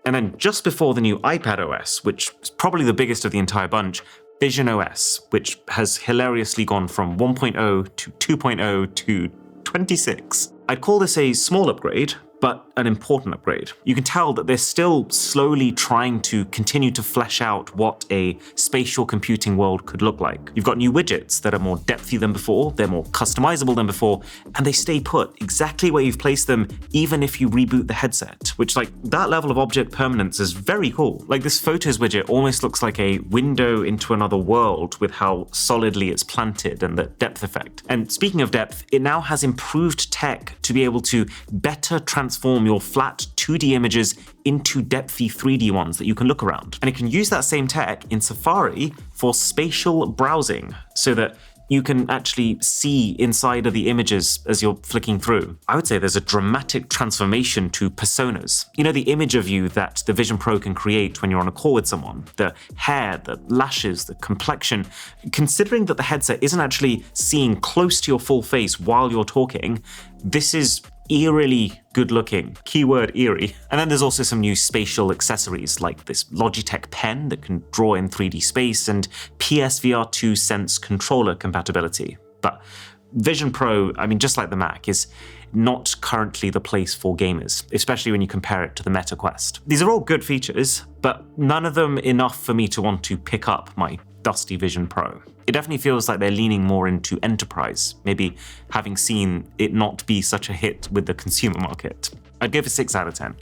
And then just before the new iPad OS, which is probably the biggest of the entire bunch, VisionOS, which has hilariously gone from 1.0 to 2.0 to 26. I'd call this a small upgrade, but an important upgrade. You can tell that they're still slowly trying to continue to flesh out what a spatial computing world could look like. You've got new widgets that are more depthy than before, they're more customizable than before, and they stay put exactly where you've placed them, even if you reboot the headset, which that level of object permanence is very cool. Like this Photos widget almost looks like a window into another world with how solidly it's planted and the depth effect. And speaking of depth, it now has improved tech to be able to better transform your flat 2D images into depthy 3D ones that you can look around. And it can use that same tech in Safari for spatial browsing so that you can actually see inside of the images as you're flicking through. I would say there's a dramatic transformation to personas. You know, the image of you that the Vision Pro can create when you're on a call with someone, the hair, the lashes, the complexion. Considering that the headset isn't actually seeing close to your full face while you're talking, this is eerily good looking. Keyword eerie. And then there's also some new spatial accessories like this Logitech pen that can draw in 3D space and PSVR 2 Sense controller compatibility. But Vision Pro, just like the Mac, is not currently the place for gamers, especially when you compare it to the Meta Quest. These are all good features, but none of them enough for me to want to pick up my dusty Vision Pro. It definitely feels like they're leaning more into enterprise, maybe having seen it not be such a hit with the consumer market. I'd give it 6 out of 10.